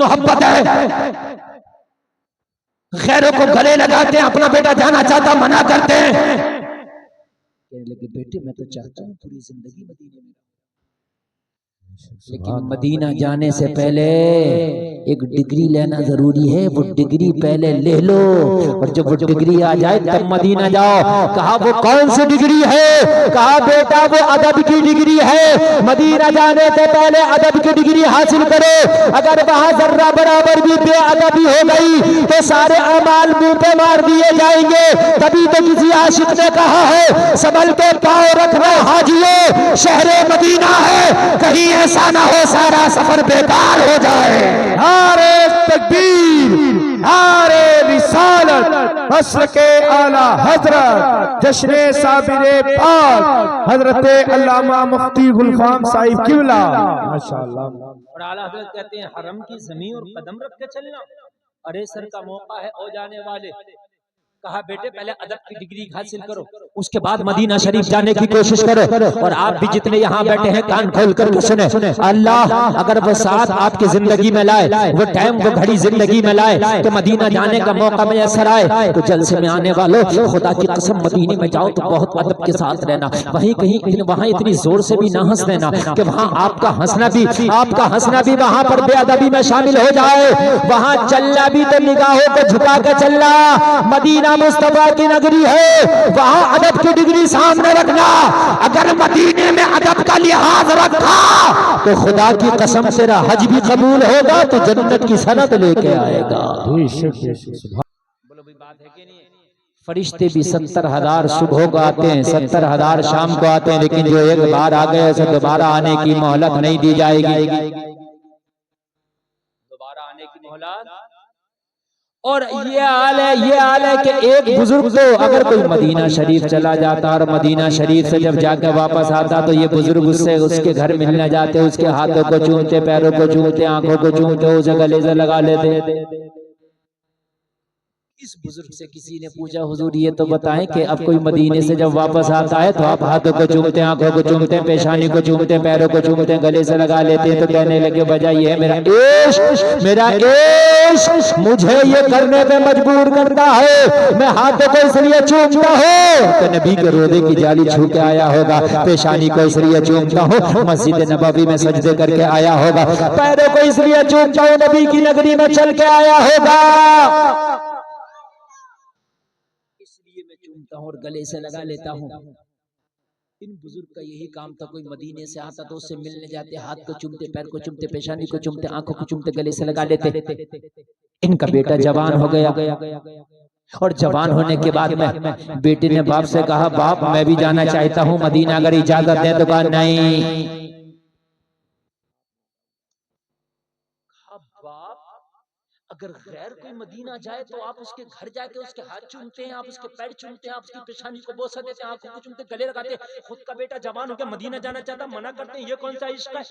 मोहब्बत है? गैरों को गले लगाते हैं, अपना बेटा जाना चाहता मना करते हैं। कहने लगे बेटे मैं तो चाहता हूँ पूरी जिंदगी मदीने में, लेकिन मदीना जाने से पहले एक डिग्री लेना जरूरी है। वो डिग्री पहले ले लो, और जब वो डिग्री आ जाए तब मदीना जाओ। कहा वो कौन सी डिग्री है? कहा बेटा वो अदब की डिग्री है। मदीना जाने से पहले अदब की डिग्री हासिल करो। अगर वहां जर्रा बराबर भी बेअदबी हो गई तो सारे अमाल मुंह पे मार दिए जाएंगे। तभी तो किसी आशिक ने कहा है संभल के पांव रखना हाजियो, शहरे मदीना है, कहीं ऐसा ना हो सारा सफर बेकार हो जाए। नारे तकबीर, नारे रिसालत, फस्ल के आला हजरत जश्ने साबिरे पाक हजरत अल्लामा मुफ्ती गुलफाम साहिब किबला माशाअल्लाह। और आला हजरत कहते हैं हरम की जमीन और कदम रख के चलना। अरे सर का मौका है ओ जाने वाले। कहा बेटे पहले अदब की डिग्री हासिल करो, उसके बाद मदीना शरीफ जाने की कोशिश करो। और आप भी जितने यहाँ बैठे हैं कान खोल कर सुने, अल्लाह अगर वो साथ आपकी जिंदगी में लाए, वो टाइम वो घड़ी जिंदगी में लाए तो मदीना जाने का मौका मैसर आए, तो जलसे में आने वालों खुदा की कसम मदीने में जाओ तो बहुत अदब के साथ रहना। वहीं कहीं वहां इतनी जोर से भी ना हंस देना कि वहां आपका हंसना भी वहां पर बेअदबी में शामिल हो जाए। वहां चलना भी तो निगाहों को झुका कर चलना। मदीना मुस्तफा की नगरी है, वहां अदब की डिग्री सामने रखना। अगर मदीने में अदब का लिहाज रखा तो खुदा की कसम तेरा हज भी कबूल होगा, तो जन्नत की सनत लेके आएगा। बोलो भाई बात है कि नहीं? फरिश्ते भी 70,000 सुबह को आते हैं, 70,000 शाम को आते हैं, लेकिन जो एक बार आ गए उसे दोबारा आने की मोहलत नहीं दी जाएगी। दोबारा आने की मोहलत। और ये हाल है कि एक बुजुर्ग तो अगर कोई मदीना शरीफ चला जाता और मदीना शरीफ से जब जाकर वापस आता तो ये बुजुर्ग उससे उसके घर मिलने जाते, उसके हाथों को चूमते, पैरों को चूमते, आंखों को चूमते, उसे गले से लगा लेते। इस बुजुर्ग से किसी ने पूछा हुजूर ये तो बताएं कि अब कोई मदीने से जब वापस आता है तो आप हाथों को चूमते, आंखों को चूमते, पेशानी को चूमते, पैरों को चूमते, गले से लगा लेते हैं, तो कहने लगे वजह ये है मेरा इश्क मुझे ये करने पे मजबूर करता है, मैं हाथों को इसलिए चूमता हूँ तो नबी के रोज़े की जाली छू के आया होगा, पेशानी को इसलिए चूमता हूँ मस्जिद नबवी में सजदे करके आया होगा, पैरों को इसलिए चूमता हूँ नबी की नगरी में चल के आया होगा, इसलिए मैं चूमता हूँ और गले से लगा लेता हूँ। इन बुजुर्ग का यही काम था, कोई मदीने से आता तो उससे मिलने जाते, हाथ को चूमते, पैर को चूमते, पेशानी को चूमते, आंखों को चूमते, गले से लगा लेते। इनका बेटा जवान हो गया और जवान होने के बाद में बेटे ने बाप से कहा बाप मैं भी जाना चाहता हूँ मदीना, अगर इजाजत दे तो कहा नहीं। अगर गैर कोई मदीना जाए तो आप उसके घर जाके उसके हाथ चूमते हैं, आप उसके पैर चूमते हैं, आप उसकी पेशानी को बोसा देते हैं, आंखों को चूमते, गले लगाते हैं। खुद का बेटा जवान होकर मदीना जाना चाहता मना करते हैं। ये कौन सा इश्क है?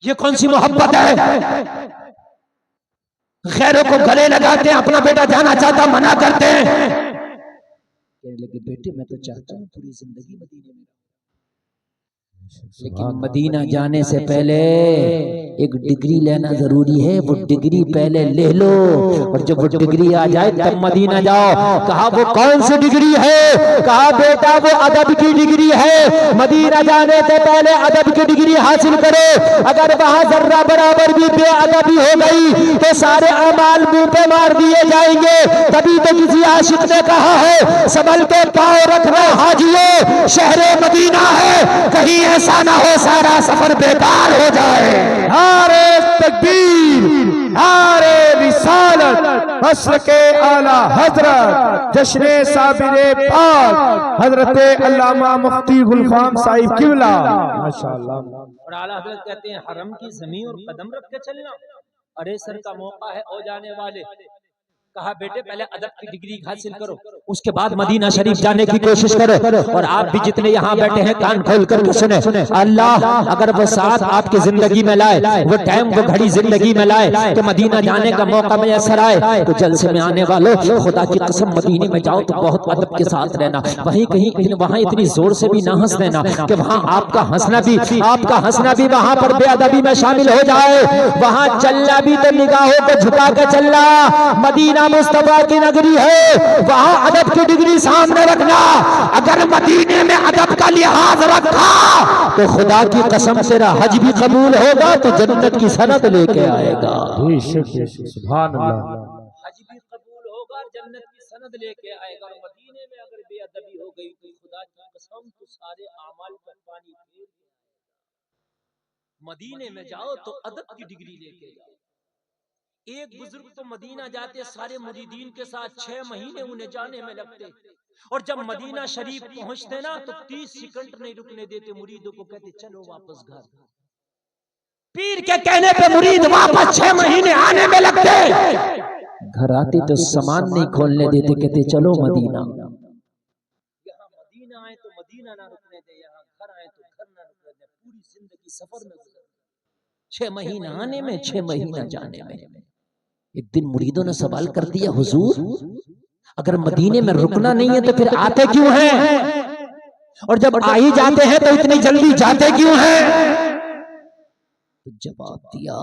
ये कौन सी मोहब्बत है? गैरों को गले लगाते हैं, अपना बेटा जाना चाहता मना करते हैं। कहने लगे बेटे मैं तो चाहता हूँ पूरी जिंदगी मदीने में, लेकिन मदीना जाने से पहले एक डिग्री लेना जरूरी है। वो डिग्री पहले ले लो, और जब वो डिग्री आ जाए तब मदीना जाओ। कहा वो कौन सी डिग्री है? कहा बेटा वो अदब की डिग्री है। मदीना जाने से पहले अदब की डिग्री हासिल करो। अगर वहां जर्रा बराबर भी बेअदबी हो गई तो सारे अमाल मुंह पे मार दिए जाएंगे। तभी तो किसी आशिक ने कहा है संभल के पांव रखना हाजियो, शहरे मदीना है, कहीं ऐसा ना हो सारा सफर बेकार हो जाए। नारे तकबीर, नारे रिसालत, फस्ल के आला हजरत जश्ने साबिरे पाक हजरत अल्लामा मुफ्ती गुलफाम साहिब किबला माशाअल्लाह। और आला हजरत कहते हैं हरम की जमीन और कदम रख के चलना। अरे सर का मौका है ओ जाने वाले। कहा बेटे पहले अदब की डिग्री हासिल करो, उसके बाद मदीना शरीफ जाने की कोशिश करो। और आप भी जितने यहाँ बैठे हैं कान खोल करके सुने, अल्लाह अगर वो साथ आपकी जिंदगी में लाए, वो टाइम वो घड़ी जिंदगी में लाए कि मदीना जाने का मौका मैसर आए, तो जलसे में आने वालों खुदा की कसम मदीने में जाओ तो बहुत अदब के साथ रहना। वहीं कहीं वहां इतनी जोर से भी ना हंस देना कि वहां आपका हंसना भी वहां पर बेअदबी में शामिल हो जाए। वहां चलना भी तो निगाहों को झुका के चलना। मदीना मुस्तफा की नगरी है, वहां अदब की डिग्री सामने रखना। अगर मदीने में अदब का लिहाज रखा तो खुदा की कसम तेरा हज भी कबूल होगा, तो जन्नत की सनद लेके आएगा। सुभान अल्लाह। हज भी कबूल होगा, जन्नत की सनद लेके आएगा। और मदीने में अगर बेअदबी हो गई तो खुदा की कसम तो सारे आमाल पर पानी फेर देगा। मदीने में जाओ तो अदब की डिग्री लेके जाओ। एक बुजुर्ग तो मदीना जाते सारे मुरीदीन के साथ 6 महीने उन्हें जाने में लगते, और जब मदीना शरीफ पहुंचते ना तो 30 सेकंड नहीं रुकने देते। मुरीदों को कहते चलो वापस घर। पीर के कहने पे मुरीद वापस 6 महीने आने में लगते। घर आते तो सामान नहीं खोलने देते, कहते चलो मदीना। यहाँ मदीना आए तो मदीना ना रुकने दे, यहाँ घर आए तो घर ना रुकने दे। पूरी जिंदगी सफर में गुजर, 6 महीना आने में 6 महीना जाने में। एक दिन मुरीदों ने सवाल कर दिया, हुजूर अगर मदीने में रुकना नहीं है तो फिर आते क्यों हैं? और जब आ ही जाते हैं तो इतनी जल्दी जाते क्यों हैं? तो जवाब दिया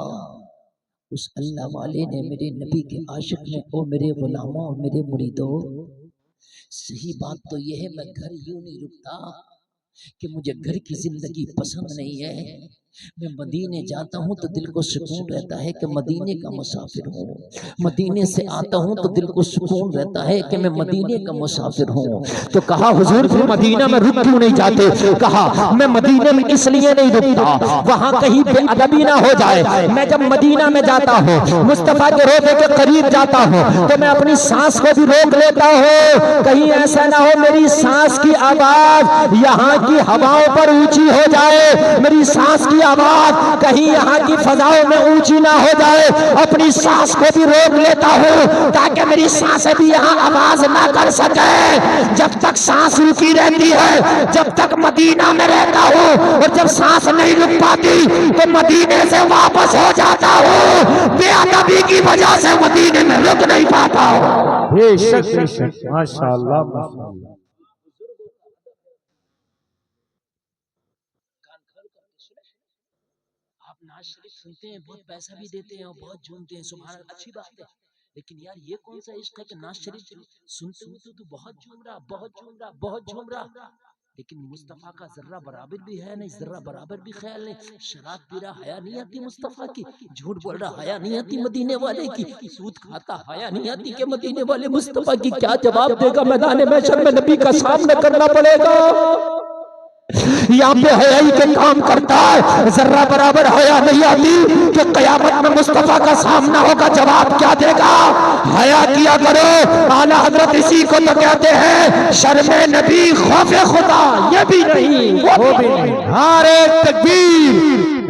उस अल्लाह वाले ने, मेरे नबी के आशिक ने, ओ मेरे गुलामों और मेरे मुरीदों, सही बात तो यह है मैं घर यूं नहीं रुकता कि मुझे घर की जिंदगी पसंद नहीं है। मैं मदीने जाता हूँ तो दिल को सुकून रहता है कि मदीने का मुसाफिर हूँ। मदीने से आता हूँ तो दिल को सुकून रहता है कि मैं मदीने का मुसाफिर हूँ। तो कहा हुजूर फिर मदीना में रुक क्यों नहीं जाते? कहा मैं मदीने में इसलिए नहीं रुकता, वहाँ कहीं बेअदबी ना हो जाए। मैं जब मदीना में जाता हूँ, मुस्तफा के रोज़े के करीब जाता हूँ, तो मैं अपनी सांस को भी रोक लेता हूँ। कहीं ऐसा ना हो मेरी सांस की आवाज यहाँ की हवाओं पर ऊंची हो जाए, मेरी सांस की आवाज कहीं यहाँ की फजाओं में ऊंची ना हो जाए। अपनी सांस को भी रोक लेता हूँ ताकि मेरी सांसें भी यहाँ आवाज ना कर सके। जब तक सांस रुकी रहती है, जब तक मदीना में रहता हूँ, और जब सांस नहीं रुक पाती तो मदीने से वापस हो जाता हूँ। बेअदबी की वजह से मदीने में रुक नहीं पाता हूँ। बेशक बेशक, माशाअल्लाह माशाअल्लाह। आप नाज शरीफ सुनते हैं, बहुत पैसा भी देते हैं और बहुत झूमते हैं, सुभान अल्लाह, अच्छी बात है। लेकिन यार ये कौन सा इश्क है कि नाज शरीफ सुनते हो तो बहुत झूम रहा, बहुत झूम रहा, बहुत झूम रहा, लेकिन मुस्तफा का जर्रा बराबर भी है नहीं, जर्रा बराबर भी ख्याल नहीं। शराब पी रहा, हया नहीं आती मुस्तफा की। झूठ बोल रहा, हया नहीं आती मदीने वाले की। सूद खाता, हया नहीं आती के मदीने वाले मुस्तफा की। क्या जवाब देगा मैदान महशर में? नबी का सामना करना पड़ेगा। यहाँ पे हयाई के काम करता है, जर्रा बराबर हया नहीं आती कि कयामत में मुस्तफा का सामना होगा, जवाब क्या देगा? हया किया करो। आला हजरत इसी को तो कहते हैं शर्मे नबी खौफे खुदा, ये भी नहीं वो भी नहीं। नारे तकबीर,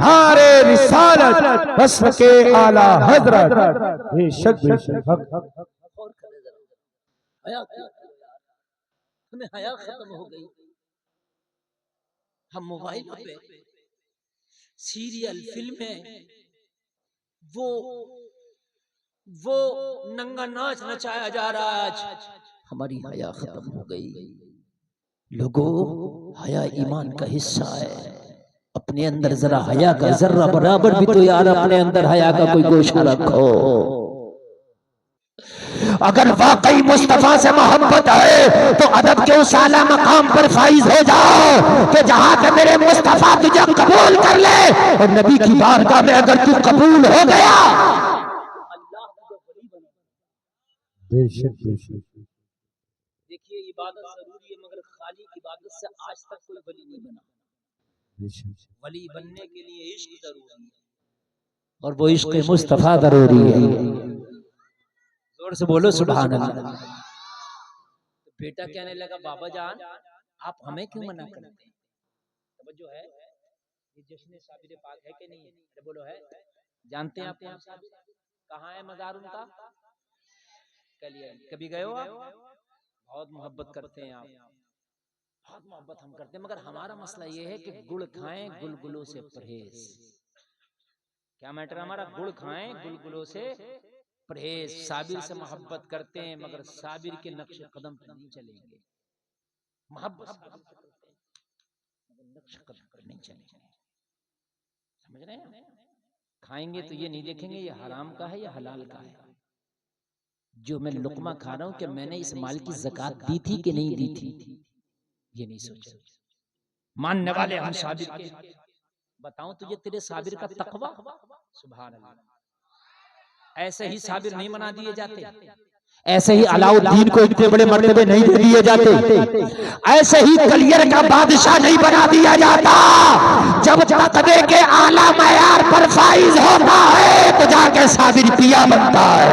नारे रिसालत, वस्ल के आला हजरत। बेशक बेशक, हक हक। हया हमें हया खत्म हो गई। हम मोबाइल पे सीरियल फिल्में वो नंगा नाच नचाया जा रहा है आज। हमारी हया खत्म हो गई। लोगों, हया ईमान का हिस्सा है। अपने अंदर जरा हया का जर्रा बराबर भी तो यार अपने अंदर हया का कोई गोशा रखो। अगर वाकई मुस्तफा से मोहब्बत है तो अदब के उस आला मकाम पर फाइज हो जाओ कि जहां पे मेरे मुस्तफा तुझे कबूल कर ले, और नबी की बारगाह में अगर तू कबूल हो गया, बेशक बेशक। देखिए इबादत जरूरी है, मगर खाली इबादत से आज तक कोई वली नहीं बना। वली बनने के लिए इश्क जरूरी है, और वो इश्क मुस्तफा जरूरी है। जोर से बोलो सुभान अल्लाह। तो बेटा कहने लगा, बाबा जान आप हमें क्यों मना करते हैं? तवज्जो है, ये जश्न साबिर पाक है कि नहीं है? अरे बोलो है। जानते हैं आप कौन सा? कहाँ है मज़ार उनका? कभी गए हो आप? बहुत मोहब्बत करते हैं आप, बहुत मोहब्बत हम करते हैं, मगर हमारा मसला ये है कि गुड़ खाएं गुलगुलों से परहेज। क्या मैटर हमारा? गुड़ खाएं गुलगुलों से परहेज। साबिर से मोहब्बत करते हैं मगर साबिर के नक्श कदम पर नहीं चलेंगे। मोहब्बत नक्श कदम पर नहीं चलेंगे, समझ रहे हैं? खाएंगे तो ये नहीं देखेंगे ये हराम का है या हलाल का है। जो मैं लुकमा खा रहा हूं कि मैंने इस माल की ज़कात दी थी कि नहीं दी थी, ये नहीं सोचा। मानने वाले हम साबिर के, बताऊं तुझे तेरे साबिर का तकवा, सुभान अल्लाह। ऐसे ही साबिर नहीं मना दिए जाते, ऐसे ही अलाउद्दीन को इतने बड़े मर्तबे नहीं दे दिए जाते, ऐसे ही कलियर का बादशाह नहीं बना दिया जाता। जब तकवे के आला मयार पर फाइज होता है तो जाके साबिर पिया बनता है।